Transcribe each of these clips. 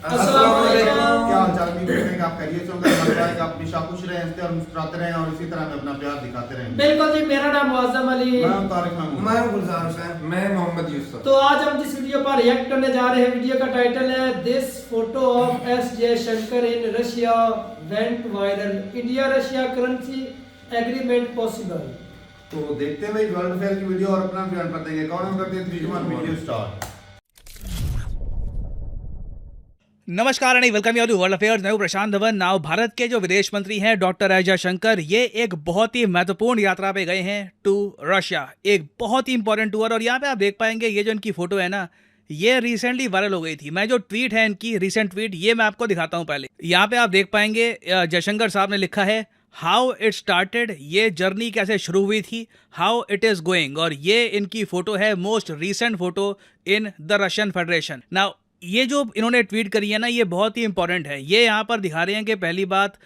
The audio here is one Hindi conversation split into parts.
अस्सलामुअलैकुम। क्या हाल चाल की आप खैरियत से होंगे। लग रहा है कि आप हमेशा खुश रहें, हंसते और मुस्कुराते रहें और इसी तरह हमें अपना प्यार दिखाते रहें। बिल्कुल जी, मेरा नाम मुअज्जम अली। मैं हूं तारिक महमूद। मैं गुलजार हुसैन। मैं मोहम्मद यूसुफ। तो आज हम जिस वीडियो पर रिएक्ट करने जा रहे हैं, वीडियो का टाइटल है this photo of S Jaishankar in Russia went viral, India Russia currency agreement possible. तो देखते हैं भाई वर्ल्ड अफेयर की वीडियो और अपना बयान कर देंगे। कौन हम करते हैं 3 2 1 वीडियो स्टार्ट। नमस्कार and welcome you to world affairs. मैं हूं प्रशांत धवन। नाउ भारत के जो विदेश मंत्री हैं डॉक्टर एस जयशंकर, ये एक बहुत ही महत्वपूर्ण यात्रा पे गए हैं टू रशिया, एक बहुत ही इंपॉर्टेंट टूर। और यहाँ पे आप देख पाएंगे ये जो इनकी फोटो है ना, ये रिसेंटली वायरल हो गई थी। मैं जो ट्वीट है इनकी रिसेंट ट्वीट, ये मैं आपको दिखाता हूँ। पहले यहाँ पे आप देख पाएंगे जयशंकर साहब ने लिखा है हाउ इट स्टार्टेड, ये जर्नी कैसे शुरू हुई थी, हाउ इट इज गोइंग। और ये इनकी फोटो है, most recent photo in the Russian federation. Now ये जो इन्होंने ट्वीट करी है ना, ये बहुत ही इंपॉर्टेंट है। ये यहाँ पर दिखा रहे हैं कि पहली बात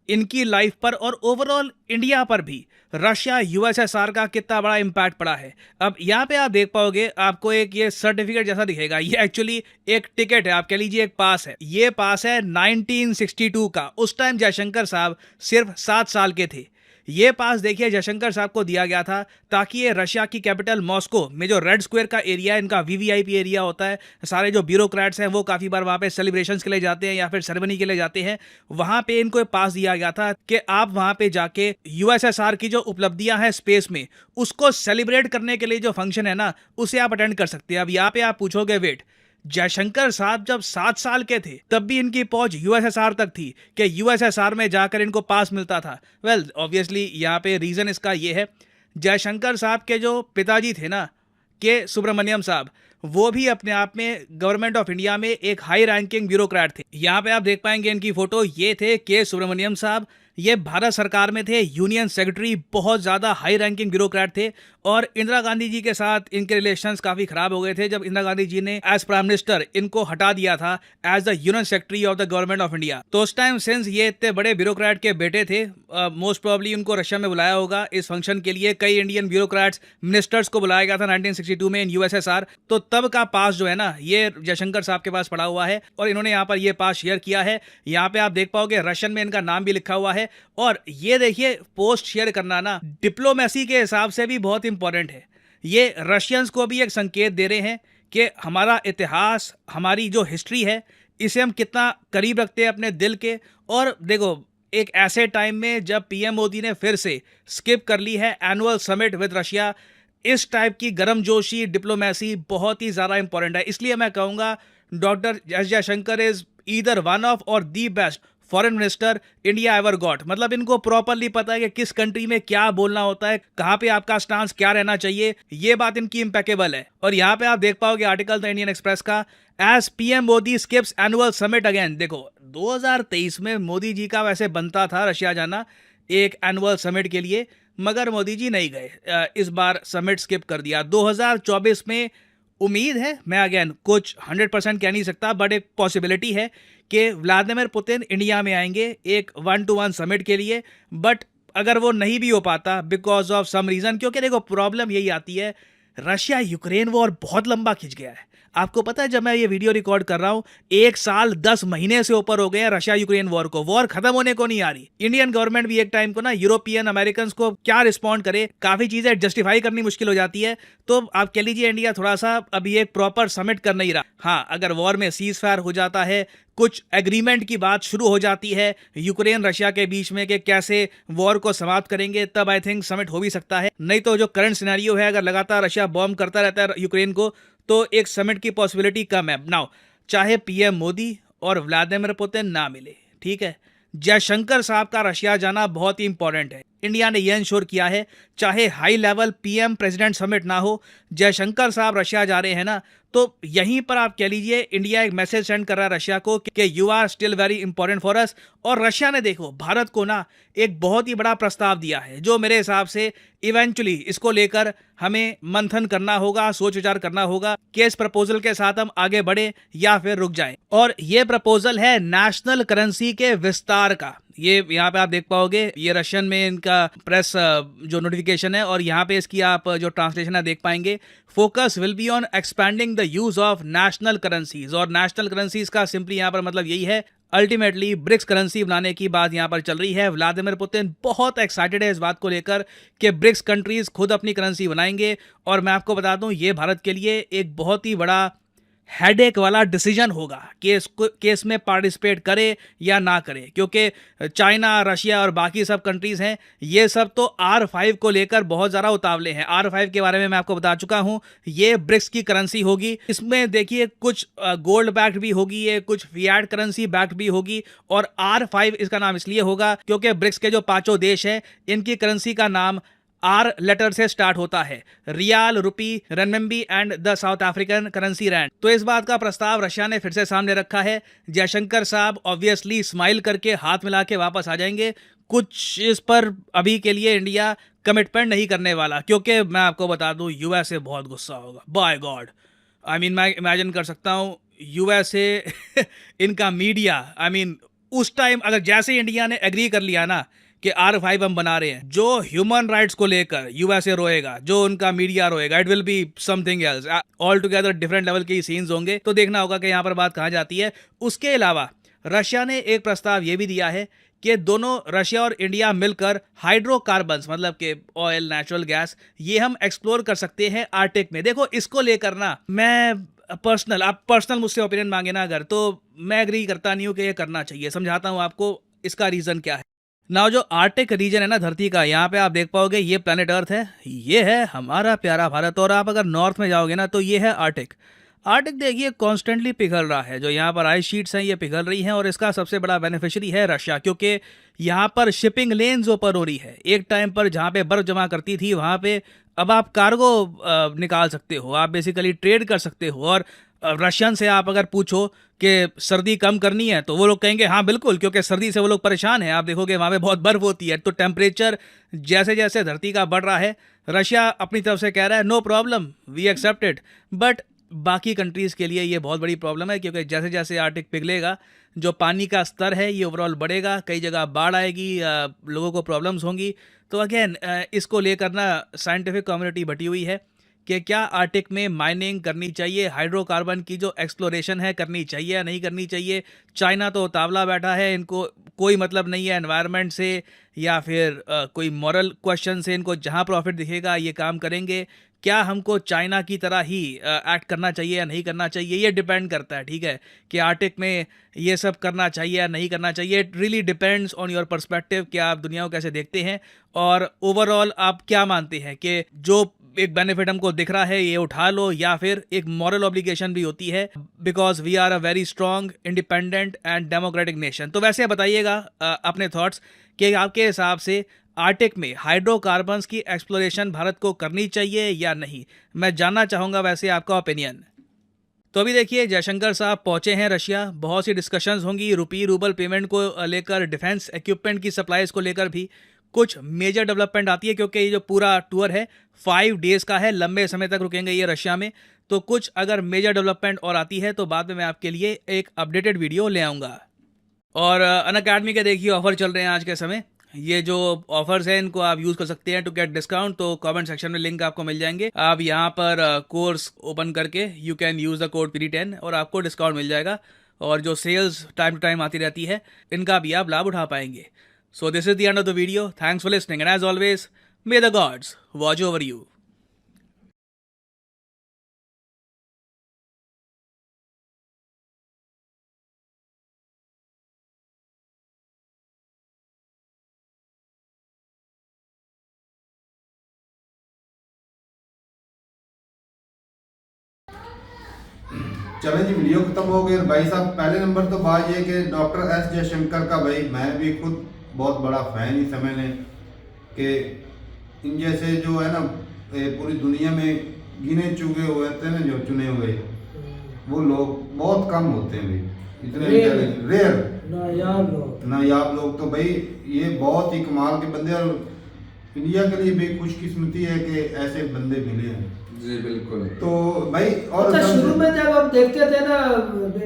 इनकी लाइफ पर और ओवरऑल इंडिया पर भी रशिया यूएसएसआर का कितना बड़ा इम्पैक्ट पड़ा है। अब यहाँ पे आप देख पाओगे, आपको एक ये सर्टिफिकेट जैसा दिखेगा। ये एक्चुअली एक टिकट है, आप कह लीजिए एक पास है। ये पास है 1962 का। उस टाइम जयशंकर साहब सिर्फ 7 साल के थे। ये पास देखिए जयशंकर साहब को दिया गया था ताकि ये रशिया की कैपिटल मॉस्को में जो रेड स्क्वायर का एरिया है, इनका वीवीआईपी एरिया होता है, सारे जो ब्यूरोक्रेट्स हैं वो काफ़ी बार वहाँ पे सेलिब्रेशंस के लिए जाते हैं या फिर सेरेमनी के लिए जाते हैं। वहाँ पे इनको पास दिया गया था कि आप वहाँ पे जाके यूएसएसआर की जो उपलब्धियाँ हैं स्पेस में, उसको सेलिब्रेट करने के लिए जो फंक्शन है ना, उसे आप अटेंड कर सकते हैं। अब यहाँ पे आप पूछोगे वेट, जयशंकर साहब जब 7 साल के थे तब भी इनकी पहुंच यूएसएसआर तक थी कि यूएसएसआर में जाकर इनको पास मिलता था। वेल ऑब्वियसली यहाँ पे रीज़न इसका ये है, जयशंकर साहब के जो पिताजी थे ना, के सुब्रमण्यम साहब, वो भी अपने आप में गवर्नमेंट ऑफ इंडिया में एक हाई रैंकिंग ब्यूरोक्रेट थे। यहाँ पे आप देख पाएंगे इनकी फोटो, ये थे के सुब्रमण्यम साहब। ये भारत सरकार में थे, यूनियन सेक्रेटरी, बहुत ज़्यादा हाई रैंकिंग ब्यूरोक्रेट थे। और इंदिरा गांधी जी के साथ इनके रिलेशंस काफ़ी ख़राब हो गए थे जब इंदिरा गांधी जी ने एज प्राइम मिनिस्टर इनको हटा दिया था as the union secretary of the government of India. तो उस टाइम सिंस ये इतने बड़े ब्यूरोक्रेट के बेटे थे, मोस्ट प्रोबेबली उनको रशिया में बुलाया होगा इस फंक्शन के लिए। कई इंडियन ब्यूरोक्रेट्स, मिनिस्टर्स को बुलाया गया था 1962 में इन यूएसएसआर। तो तब का पास जो है ना, ये जयशंकर साहब के पास पड़ा हुआ है और इन्होंने यहाँ पर ये पास शेयर किया है। यहाँ पे आप देख पाओगे रशियन में इनका नाम भी लिखा हुआ है। और ये देखिए, पोस्ट शेयर करना ना डिप्लोमेसी के हिसाब से भी बहुत इंपॉर्टेंट है। ये रशियंस को भी एक संकेत दे रहे हैं कि हमारा इतिहास, हमारी जो हिस्ट्री है, इसे हम कितना करीब रखते हैं अपने दिल के। और देखो, एक ऐसे टाइम में जब पीएम मोदी ने फिर से स्किप कर ली है एनुअल समिट विद रशिया, इस टाइप की गर्मजोशी डिप्लोमेसी बहुत ही ज़्यादा इंपॉर्टेंट है। इसलिए मैं कहूँगा doctor S Jaishankar is either one of or the best foreign minister India ever got. मतलब इनको प्रॉपरली पता है कि किस कंट्री में क्या बोलना होता है, कहाँ पे आपका स्टांस क्या रहना चाहिए। ये बात इनकी इम्पेकेबल है। और यहाँ पे आप देख पाओगे आर्टिकल द इंडियन एक्सप्रेस का, as PM Modi skips annual summit again. देखो 2023 में मोदी जी का वैसे बनता था रशिया जाना एक एनुअल समिट के लिए, मगर मोदी जी नहीं गए, इस बार समिट स्किप कर दिया। 2024 में उम्मीद है, मैं अगेन कुछ 100% कह नहीं सकता, बट एक पॉसिबिलिटी है कि व्लादिमीर पुतिन इंडिया में आएंगे एक 1-to-1 समिट के लिए। बट अगर वो नहीं भी हो पाता बिकॉज ऑफ सम रीज़न, क्योंकि देखो प्रॉब्लम यही आती है, रशिया यूक्रेन वॉर बहुत लंबा खिंच गया है। आपको पता है जब मैं ये वीडियो रिकॉर्ड कर रहा हूँ, 1 साल 10 महीने से ऊपर हो गए हैं रशिया यूक्रेन वॉर को। वॉर खत्म होने को नहीं आ रही। इंडियन गवर्नमेंट भी एक टाइम को ना, यूरोपियन अमेरिकन को क्या रिस्पॉन्ड करे, काफ़ी चीज़ें जस्टिफाई करनी मुश्किल हो जाती है। तो आप कह लीजिए इंडिया थोड़ा सा अभी एक प्रॉपर समिट कर नहीं रहा। हाँ, अगर वॉर में सीज फायर हो जाता है, कुछ एग्रीमेंट की बात शुरू हो जाती है यूक्रेन रशिया के बीच में कि कैसे वॉर को समाप्त करेंगे, तब आई थिंक समिट हो भी सकता है। नहीं तो जो करंट सिनेरियो है, अगर लगातार रशिया बॉम्ब करता रहता है यूक्रेन को, तो एक समिट की पॉसिबिलिटी कम है। नाउ चाहे पीएम मोदी और व्लादिमीर पुतिन ना मिले, ठीक है, जयशंकर साहब का रशिया जाना बहुत ही इंपॉर्टेंट है। इंडिया ने यह इंश्योर किया है, चाहे high level PM president summit ना हो, जयशंकर साहब रशिया जा रहे हैं ना, तो यहीं पर आप कह लीजिए इंडिया एक मैसेज सेंड कर रहा है रशिया को कि you are still very important for us. और रशिया ने देखो भारत को ना एक बहुत ही बड़ा प्रस्ताव दिया है, जो मेरे हिसाब से इवेंचुअली इसको लेकर हमें मंथन करना होगा, सोच विचार करना होगा कि इस प्रपोजल के साथ हम आगे बढ़े या फिर रुक जाएं। और ये प्रपोजल है नेशनल करेंसी के विस्तार का। ये यहाँ पे आप देख पाओगे, ये रशियन में इनका प्रेस जो नोटिफिकेशन है, और यहाँ पे इसकी आप जो ट्रांसलेशन है देख पाएंगे। Focus will be on expanding the use of national currencies, और नेशनल करेंसीज का सिंपली यहाँ पर मतलब यही है, अल्टीमेटली ब्रिक्स करेंसी बनाने की बात यहाँ पर चल रही है। व्लादिमीर पुतिन बहुत एक्साइटेड है इस बात को लेकर कि ब्रिक्स कंट्रीज खुद अपनी करेंसी बनाएंगे। और मैं आपको बता दूं, ये भारत के लिए एक बहुत ही बड़ा हेडेक वाला डिसीजन होगा कि केस में पार्टिसिपेट करे या ना करे, क्योंकि चाइना, रशिया और बाकी सब कंट्रीज हैं, ये सब तो R5 को लेकर बहुत ज़्यादा उतावले हैं। R5 के बारे में मैं आपको बता चुका हूं, ये ब्रिक्स की करेंसी होगी। इसमें देखिए कुछ गोल्ड बैक्ड भी होगी, ये कुछ फियाट करेंसी बैक्ड भी होगी। और R5 इसका नाम इसलिए होगा क्योंकि ब्रिक्स के जो 5 देश हैं, इनकी करेंसी का नाम R लेटर से स्टार्ट होता है, riyal, rupee, renminbi and the South African currency rand. तो इस बात का प्रस्ताव रशिया ने फिर से सामने रखा है। जयशंकर साहब ऑब्वियसली स्माइल करके हाथ मिला के वापस आ जाएंगे। कुछ इस पर अभी के लिए इंडिया कमिटमेंट नहीं करने वाला, क्योंकि मैं आपको बता दूं यूएसए बहुत गुस्सा होगा। बाय गॉड, आई मीन मैं इमेजिन कर सकता हूं यूएसए इनका मीडिया, आई मीन उस टाइम अगर जैसे इंडिया ने एग्री कर लिया ना कि R5 हम बना रहे हैं, जो ह्यूमन राइट्स को लेकर यूएसए रोएगा, जो उनका मीडिया रोएगा, it will be something else, altogether different level के सीन्स होंगे। तो देखना होगा कि यहाँ पर बात कहाँ जाती है। उसके अलावा रशिया ने एक प्रस्ताव ये भी दिया है कि दोनों रशिया और इंडिया मिलकर हाइड्रोकार्बन्स, मतलब कि ऑयल, नेचुरल गैस, ये हम एक्सप्लोर कर सकते हैं आर्टिक में। देखो इसको लेकर ना मैं आप पर्सनल मुझसे ओपिनियन मांगे ना अगर, तो मैं एग्री करता नहीं हूँ कि ये करना चाहिए। समझाता हूँ आपको इसका रीज़न क्या है। नाउ जो आर्टिक रीजन है ना धरती का, यहाँ पे आप देख पाओगे ये प्लेनेट अर्थ है, ये है हमारा प्यारा भारत। और आप अगर नॉर्थ में जाओगे ना तो ये है आर्टिक। आर्टिक देखिए कॉन्स्टेंटली पिघल रहा है, जो यहाँ पर आइस शीट्स हैं ये पिघल रही हैं, और इसका सबसे बड़ा बेनिफिशियरी है रशिया, क्योंकि यहाँ पर शिपिंग लेन्स ओपन हो रही है। एक टाइम पर जहाँ पे बर्फ जमा करती थी वहाँ पे अब आप कार्गो निकाल सकते हो, आप बेसिकली ट्रेड कर सकते हो। और रशियन से आप अगर पूछो कि सर्दी कम करनी है तो वो लोग कहेंगे हाँ बिल्कुल, क्योंकि सर्दी से वो लोग परेशान हैं। आप देखोगे वहाँ पे बहुत बर्फ होती है, तो टेम्परेचर जैसे जैसे धरती का बढ़ रहा है, रशिया अपनी तरफ से कह रहा है no problem, we accept it. But बाकी कंट्रीज़ के लिए ये बहुत बड़ी प्रॉब्लम है, क्योंकि जैसे जैसे आर्टिक पिघलेगा, जो पानी का स्तर है ये ओवरऑल बढ़ेगा, कई जगह बाढ़ आएगी, लोगों को प्रॉब्लम्स होंगी। तो अगेन इसको लेकर ना साइंटिफिक कम्युनिटी बटी हुई है कि क्या आर्टिक में माइनिंग करनी चाहिए, हाइड्रोकार्बन की जो एक्सप्लोरेशन है करनी चाहिए या नहीं करनी चाहिए। चाइना तो तावला बैठा है, इनको कोई मतलब नहीं है एनवायरनमेंट से या फिर कोई मॉरल क्वेश्चन से, इनको जहां प्रॉफिट दिखेगा ये काम करेंगे। क्या हमको चाइना की तरह ही एक्ट करना चाहिए या नहीं करना चाहिए, ये डिपेंड करता है, ठीक है, कि आर्टिक में ये सब करना चाहिए या नहीं करना चाहिए। It really depends on your perspective कि आप दुनिया को कैसे देखते हैं, और ओवरऑल आप क्या मानते हैं कि जो एक बेनिफिट हमको दिख रहा है ये उठा लो, या फिर एक मॉरल ऑब्लिगेशन भी होती है, because we are a very strong, independent and democratic nation. तो वैसे बताइएगा अपने थॉट्स कि आपके हिसाब से आर्टिक में हाइड्रोकार्बन्स की एक्सप्लोरेशन भारत को करनी चाहिए या नहीं। मैं जानना चाहूँगा वैसे आपका ओपिनियन। तो अभी देखिए जयशंकर साहब पहुंचे हैं रशिया, बहुत सी डिस्कशंस होंगी रुपी रूबल पेमेंट को लेकर, डिफेंस इक्विपमेंट की सप्लाईज को लेकर भी कुछ मेजर डेवलपमेंट आती है, क्योंकि ये जो पूरा टूर है 5 डेज़ का है, लंबे समय तक रुकेंगे ये रशिया में। तो कुछ अगर मेजर डेवलपमेंट और आती है तो बाद में मैं आपके लिए एक अपडेटेड वीडियो ले आऊँगा। और अनअकैडमी के देखिए ऑफर चल रहे हैं आज के समय, ये जो ऑफर्स हैं इनको आप यूज़ कर सकते हैं टू गेट डिस्काउंट। तो कमेंट सेक्शन में लिंक आपको मिल जाएंगे, आप यहाँ पर कोर्स ओपन करके you can use the code PD10 और आपको डिस्काउंट मिल जाएगा। और जो सेल्स टाइम टू टाइम आती रहती है इनका भी आप लाभ उठा पाएंगे। So this is the end of the video. Thanks for listening, and as always, may the gods watch over you. चलें जी, वीडियो खत्म हो गई। भाई साहब, पहले नंबर तो बात ये कि डॉक्टर एस जयशंकर का, भाई मैं भी खुद बहुत बड़ा फ़ैन ही समझ लें कि इन जैसे जो है ना पूरी दुनिया में गिने चुके हुए थे ना, जो चुने हुए वो लोग बहुत कम होते हैं भाई, इतने रेयर नायाब लोग। तो भाई ये बहुत ही कमाल के बंदे, और इंडिया के लिए भी खुशकिस्मती है कि ऐसे बंदे मिले हैं। जी बिल्कुल। तो भाई और अच्छा, शुरू में जब हम देखते थे ना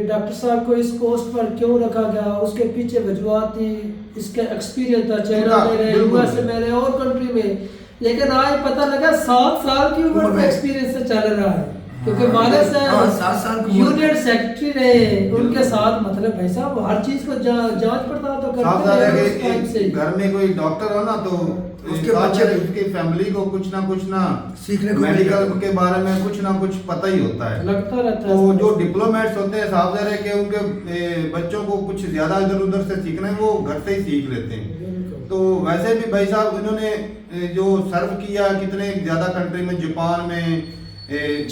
डॉक्टर साहब को इस पोस्ट पर क्यों रखा गया, उसके पीछे वजूहत थी, इसका एक्सपीरियंस था चाइना में रहे, बिल्कुल। यूएस में रहे और कंट्री में, लेकिन आज पता लगा 7 साल की उम्र में एक्सपीरियंस से चल रहा है, क्योंकि हमारे से 7 साल की उम्र। यूनियन सेक्रेटरी रहे, उनके साथ मतलब भाई साहब हर चीज को जांच पड़ताल तो साफ करते है हैं कि उस टाइम से। एक घर में कोई डॉक्टर हो ना तो उसके साफ बच्चे है उसकी फैमिली को कुछ ना सीखने को मेडिकल मिलेगा। के बारे में कुछ ना कुछ पता ही होता है। लगता रहता तो है जो डिप्लोमेट्स होते हैं साफ है कि उनके बच्चों को कुछ ज्यादा इधर उधर से सीखना है वो घर से ही सीख लेते हैं। बिल्कुल। तो वैसे भी भाई साहब इन्होंने जो सर्व किया कितने ज्यादा कंट्री में, जापान में,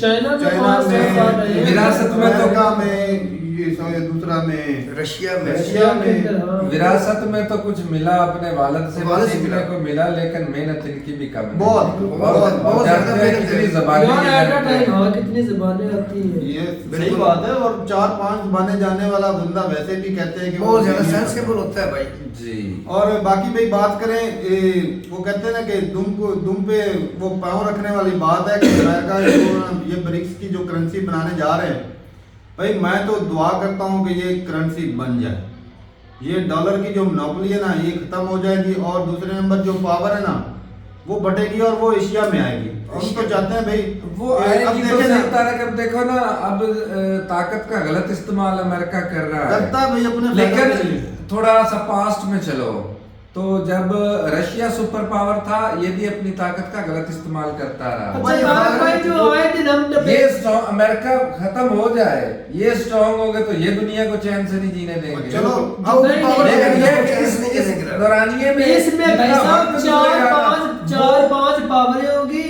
चाइना में 5 साल रहे, विरासत में तो- अमेरिका में, ये दूसरा में रशिया में। रशिया में। हाँ। विरासत में तो कुछ मिला, अपने वालिद से वालिद भी से सीखने मिला। को मिला, लेकिन मेहनत इनकी भी कम है। बहुत बहुत जानते हैं मेहनत कितनी है। ज़बानें यार ये एट अ जानते टाइम हैं। हाँ कितनी जुबानें आती हैं। ये सही बिल्कुल। बात है। और 4-5 बने जाने वाला बंदा वैसे भी कहते हैं कि वो बहुत ज्यादा genius है। सेंसिबल होता है भाई। जी। और बाकी भाई बात करें वो कहते हैं ना कि दुम पे वो पाँव रखने वाली बात है कि अमेरिका ये ब्रिक्स की जो करेंसी बनाने जा रहे हैं, भाई मैं तो दुआ करता हूँ कि ये करेंसी बन जाए, ये डॉलर की जो मोनोपोली है ना ये खत्म हो जाएगी, और दूसरे नंबर जो पावर है ना वो बढ़ेगी और वो एशिया में आएगी। हम तो चाहते हैं भाई वो अब आएगी तो देखें ना, सही तारक, अब देखो ना, अब ताकत का गलत इस्तेमाल अमेरिका कर रहा है, करता है भाई अपने फायदे के लिए। लेकिन थोड़ा सा पास्ट में चलो तो जब रशिया सुपर पावर था ये भी अपनी ताकत का गलत इस्तेमाल करता रहा। अच्छा तारक भाई जो आए दिन हम ये डिबेट स्ट्रॉन्ग अमेरिका खत्म हो जाए, ये स्ट्रॉन्ग हो गए तो ये दुनिया को चैन से नहीं जीने देंगे। चलो जो नहीं, पावर नहीं, लेकिन है, ये वो इस नहीं करेगा। दौरानिये में इसमें भाई इतना साहब वक्त 4-5 पावरें होगी,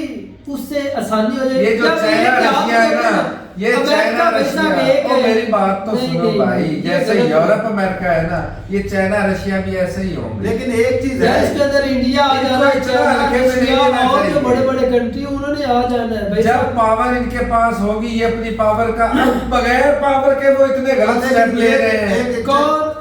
उससे आसानी हो जाएगी। ये जो जब चाइना एक हाथ रशिया है में ना, ये अमेरिका चाइना भाई साहब रशिया, एक ओ है। मेरी बात तो नहीं, सुनो नहीं, भाई, ये जैसे गलत है। यूरोप अमेरिका है ना, ये चाइना रशिया भी ऐसे ही होंगे। लेकिन एक चीज यार है, इसके अंदर इंडिया आ इनको जाना है, इतना चाइना, हल्के में नहीं रशिया लेना और जो चाहिए। बड़े बड़े कंट्री उन्होंने आ जाना है भाई जब साहब। पावर इनके पास होगी, ये अपनी पावर का अब बगैर पावर के वो इतने गलत स्टेप ले रहे हैं। कौन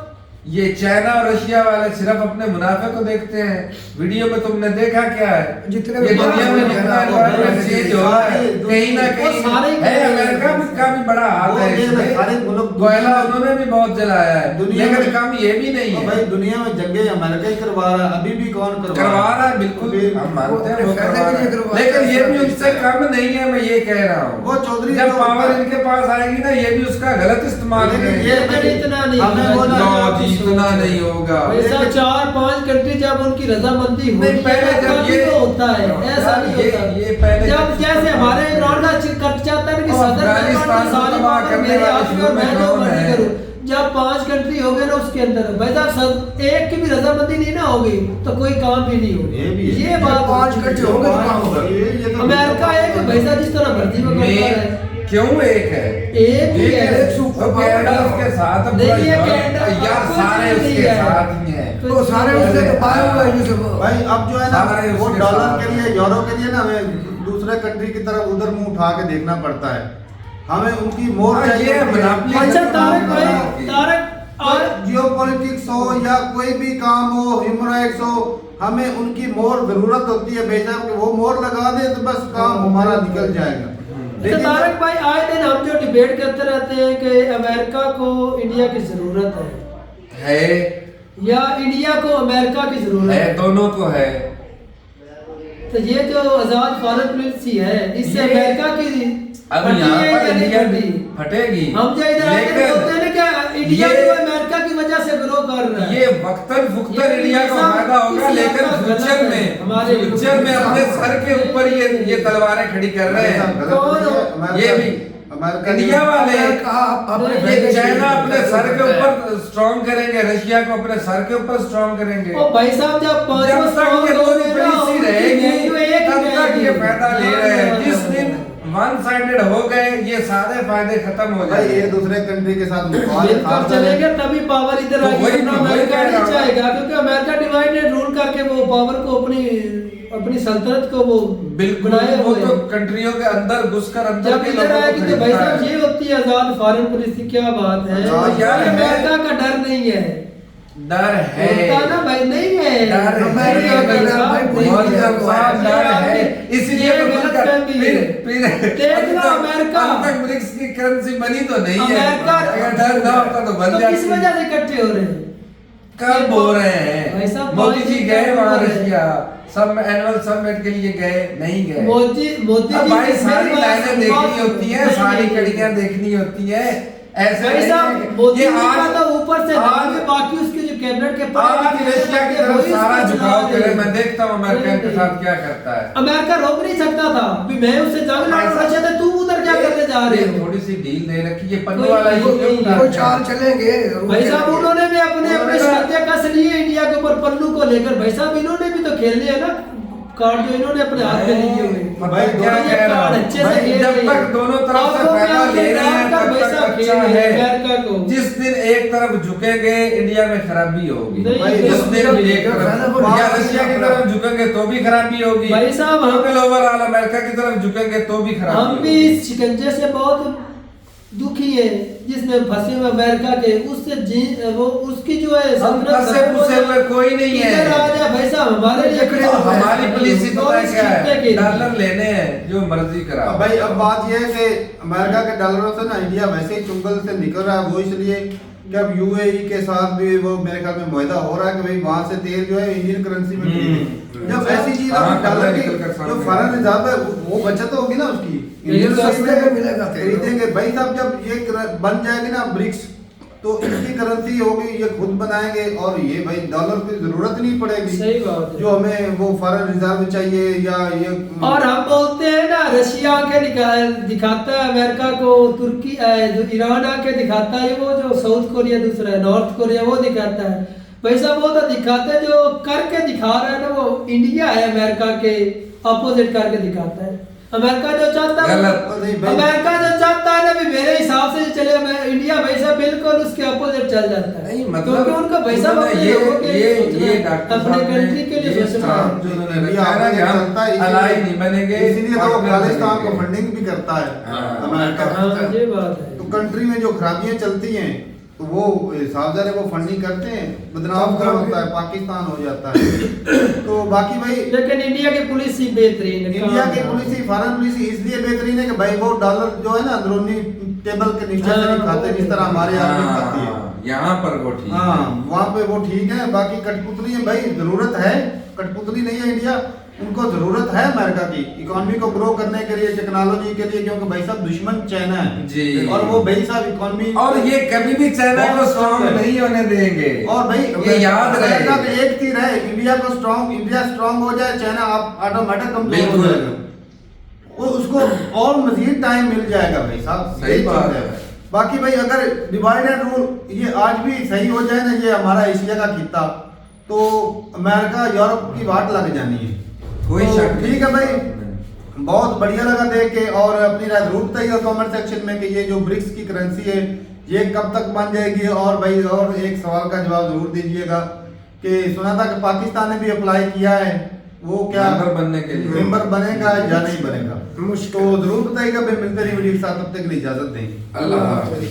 ये चाइना और रशिया वाले सिर्फ अपने मुनाफे को देखते हैं। वीडियो में तुमने देखा क्या है, जितने ये भी दुनिया में बाहर जितना हो गया, environment change हो रहा है, कहीं ना वो कहीं सारे ही है। कर रहे हैं। अमेरिका का भी बड़ा हाथ वो है ये इसमें। सारे मुल्क कोयला उन्होंने भी बहुत जलाया है, दुनिया लेकिन में- कम ये भी नहीं तो है। भाई दुनिया में जंगे अमेरिका ही करवा रहा है, अभी भी कौन करवा रहा है, बिल्कुल फिर हम मानते हैं वो वो फायदे करवा के लिए रहा करवा है, रहा है, लेकिन ये भी सब उससे चीज़ कम नहीं है, मैं ये कह रहा हूँ। वो चौधरी जब जो- पावर इनके पास आएगी ना, ये भी उसका गलत इस्तेमाल लेकिन करेंगे। ये लेकिन इतना नहीं हमें होगा, वो ना- जितना लो आप जी, सोच इतना रहे नहीं हैं। होगा। भाई साहब 4-5 कंट्री जब उनकी रजामंदी होगी नहीं, पहले जब तभी ये- तो होता है, ऐसा नहीं ये- होता। ये पहले जब जब- जैसे हमारे इमरान का कट जाता है कि सदर अफगानिस्तान को सारी तबाह पावर करने मेरे वाले हाथ में और शुरू में मैं जो कौन मर्जी है? करूं। जब 5 कंट्री हो गए ना उसके अंदर भाई साहब सब एक की भी रजामंदी नहीं ना होगी तो कोई काम भी नहीं होगा। ये भी है। ये बात 5 कंट्री होंगे तो काम होगा। ये तो अमेरिका है कि भाई साहब जिस तरह मर्जी में करता है, क्यों एक है? एक ही है। एक सुपर तो कनाडा उसके साथ अब नहीं, पूरा ये यूरोप- कनाडा यार कुछ सारे नहीं उसके है। साथ ही हैं। तो सारे उससे तो पाए हुए हैं ये सब। भाई अब जो है ना सारे वो उसके डॉलर साथ के लिए, यूरो के लिए ना हमें दूसरे कंट्री की तरफ उधर मुंह उठा के देखना पड़ता है। हमें उनकी मोर हाँ, चाहिए ये होती है। monopoly अच्छा खत्म तारक होना भाई होगी। तारक और जियोपॉलिटिक्स हो या कोई भी काम हो, ह्यूमन राइट्स हो, हमें उनकी मोर जरूरत होती है भाई साहब कि वो मोर लगा दे तो बस काम हमारा निकल जाएगा। तो तारक भाई आए दिन हम जो डिबेट करते रहते हैं कि अमेरिका को इंडिया की जरूरत है या इंडिया को अमेरिका की जरूरत है, है, दोनों को है। तो ये जो आजाद फॉरेन पॉलिसी है इससे ये- अमेरिका की अब फटी यहाँ है पर या नहीं इंडिया फटी? फटेगी, हम जो इधर आके लेकिन बोलते हैं ना क्या इंडिया ये- जो अमेरिका की वजह से ग्रो कर रहा है। ये वक्तन फुक्तन ये इंडिया को सब फायदा होगा, इस लेकिन इलाका गलत फ्यूचर है। में हमारे अपने सर के ऊपर ये तलवारें खड़ी कर रहे हैं। कौन? ये भी अमेरिका इंडिया वाले अपने ये चाइना अपने सर के ऊपर स्ट्रॉन्ग करेंगे, रशिया को अपने सर के ऊपर स्ट्रॉन्ग करेंगे। ओ भाई साहब जब जब तक ये दोनों पॉलिसी रहेगी तब तक ये फायदा ले रहे हैं। जिस दिन वन साइडेड हो गए ये सारे फायदे खत्म हो भाई ये जाएंगे। दूसरे कंट्री के साथ मिलकर चलेंगे तभी पावर इधर तो आएगी, वही- वरना वही अमेरिका कह रहा नहीं हूं। चाहेगा क्योंकि अमेरिका डिवाइडेड रूल करके वो पावर को अपनी सल्तनत को वो बिल्कुल बनाए वो हुए तो हैं। कंट्रियों के अंदर घुसकर अंदर जब के इधर लोगों आएगी को तो भाई खरीदता साहब है। ये होती है आजाद फॉरेन पॉलिसी, क्या बात है। आजाद यार ये है। अमेरिका का डर नहीं है डर है, होता ना भाई, नहीं है डर है, अमेरिका का डर भाई, बहुत साफ डर है, इसलिए ये तो गलत खुलकर फहमी है। फिर देख लो अमेरिका, अब तक ब्रिक्स की करेंसी बनी तो नहीं है, अमेरिका अगर डर ना होता तो बन तो किस जाती। वजह से इकट्ठे हो रहे हैं? कब हो रहे भाई हैं? साहब, मोदी पाँच जी दिन गए तक वहां हो रहे हैं। रशिया, सब एनुअल समिट के लिए गए, नहीं गए। मोदी अब जी भाई सारी मेरी बात लाइनें सुनो, देखनी होती है, नहीं, सारी नहीं, कड़ियां देखनी होती है, ऐसे भाई नहीं साहब, है कि- मोदी ये जी का आज तो ऊपर से आज- दबाव है, बाकी उसके जो कैबिनेट के आज रशिया की तरफ सारा झुकाव करे, मैं नहीं, देखता हूँ अमेरिका नहीं, के साथ क्या करता है। अमेरिका रोक नहीं सकता था, अभी मैं उससे जंग लड़ रहा था, तुम उधर क्या करने जा रहे हो? थोड़ी सी डील दे रखी है, पन्नू कोई- वाला कोई- क्यों कोई उठाते कोई हैं? चाल चलेंगे भाई साहब, उन्होंने भी अपने उन्होंने शर्तें कस ली है इंडिया के ऊपर पल्लू को लेकर। भाई साहब, इन्होंने भी तो खेलने है ना कार्ड, जो इन्होंने अपने हाथ में लिए हुए हैं। भाई क्या दोनों ये कह रहा कार्ड हूँ? अच्छे से भाई खेल जब रहे तक हैं। दोनों तरफ से आपको फायदा क्या ले रहे हैं कर तब भाई तक साहब अच्छा खेल रहे हैं है। अमेरिका को। जिस दिन एक तरफ झुकेंगे इंडिया में खराबी होगी, नहीं, भाई जिस दिन जब- एक जब ज्यादा तरफ बढ़- या रशिया की तरफ झुकेंगे तो भी खराबी होगी, भाई साहब, हम- टोटल ओवरऑल अमेरिका की तरफ झुकेंगे तो भी खराबी हम भी होगी। इस शिकंजे से बहुत दुखी है जिसमें फंसे हुए अमेरिका के, उससे वो उसकी जो है हम सल्तनत फंसे फुसे हुए कोई नहीं है। इधर आ जा भाई साहब, हमारे लिए खड़े हो गए। हमारी पॉलिसी तो पता है इस क्या खित्ते है? के लिए। डॉलर लेने हैं, जो मर्जी करा। अब भाई अब बात यह है कि अमेरिका के डॉलरों से ना इंडिया वैसे ही चुंगल से निकल रहा है, वो इसलिए कि अब यूएई के साथ भी वो मेरे ख्याल में मुआहदा हो रहा है कि भाई वहां से तेल जो है इंडियन करेंसी में खरीदें। जब ऐसी चीज हाँ, अब डॉलर की निकल कर सामने जो फॉरेन रिजर्व है वो बचत होगी ना उसकी, इंडियन सस्ते में मिलेगा तेल। खरीदेंगे। भाई साहब, जब ये बन जाएगी ना ब्रिक्स, तो इसकी करेंसी होगी, ये खुद बनाएंगे और ये भाई डॉलर की जरूरत नहीं पड़ेगी। सही बात है। जो हमें वो फॉरेन रिजर्व चाहिए या ये और हम बोलते हैं ना, रशिया आके दिखाता है अमेरिका को, तुर्की जो ईरान आके दिखाता है, वो जो साउथ कोरिया दूसरा है, नॉर्थ कोरिया, वो दिखाता है। वैसा वो तो दिखाता है, जो करके दिखा रहा है ना वो इंडिया है, अमेरिका के अपोजिट करके दिखाता है। अमेरिका जो चाहता है, गलत। अमेरिका जो चाहता है ना भी मेरे हिसाब से चले, इंडिया वैसा बिल्कुल उसके अपोजिट चल जाता है। नहीं मतलब क्योंकि उनका वैसा उन्होंने अपने लोगों के लिए सोचना है, डॉक्टर अपने साहब ने कंट्री के लिए ये सोचना स्टाफ है। जो उन्होंने इंडिया रखा है ना अपने कि हम चलता है, अलाई नहीं बनेंगे, इसीलिए तो वो partner खालिस्तान को बनेंगे। फंडिंग भी करता है हाँ, अमेरिका। हाँ, ये बात है। तो कंट्री में जो खराबियां चलती हैं तो वो सावधान है, वो फंडिंग करते हैं, बदनाम कर होता है, पाकिस्तान हो जाता है। तो बाकी भाई लेकिन इंडिया की पुलिस ही बेहतरीन है। इंडिया की पुलिस ही फॉरेन पुलिस ही इसलिए बेहतरीन है कि भाई वो डॉलर जो है ना अंदरूनी टेबल के नीचे से नहीं खाते, जिस तरह हमारे यहाँ पे खाती है। हाँ, यहाँ पर वो ठीक हाँ, है। वहाँ पे वो ठीक है। बाकी कठपुतली है भाई, जरूरत है, कठपुतली नहीं है इंडिया, उनको जरूरत है अमेरिका की इकोनॉमी को ग्रो करने के लिए, टेक्नोलॉजी के लिए, क्योंकि भाई साहब दुश्मन चाइना है जी। और वो भाई साहब इकोनॉमी और ये कभी भी चाइना को बहुत स्ट्रॉन्ग strong है। नहीं होने देंगे। और भाई ये याद अमेरिका रहे। का एक तीर है, इंडिया को स्ट्रॉन्ग, इंडिया स्ट्रॉन्ग हो जाए, चाइना आप ऑटोमेटिक कमजोर हो बिल्कुल। जाएगा। वो उसको और मजीद टाइम मिल जाएगा भाई साहब, सही यही बात चीज़ है। बाकी भाई अगर डिवाइड एंड रूल ये आज भी सही हो जाए ना, ये हमारा एशिया का खिता, तो अमेरिका यूरोप की बात लग जानी है। कोई तो शक नहीं। ठीक है भाई, बहुत बढ़िया लगा देख के, और अपनी राय जरूर बताइएगा कमेंट सेक्शन में कि ये जो ब्रिक्स की करेंसी है ये कब तक बन जाएगी। और भाई और एक सवाल का जवाब जरूर दीजिएगा कि सुना था कि पाकिस्तान ने भी अप्लाई किया है, वो क्या मेंबर बनने के लिए। मेंबर बनेगा या नहीं बनेगा, तो जरूर बताइएगा। फिर मिलते रहिए वीडियो के साथ, तब तक के लिए इजाजत दें। अल्लाह हाफिज़।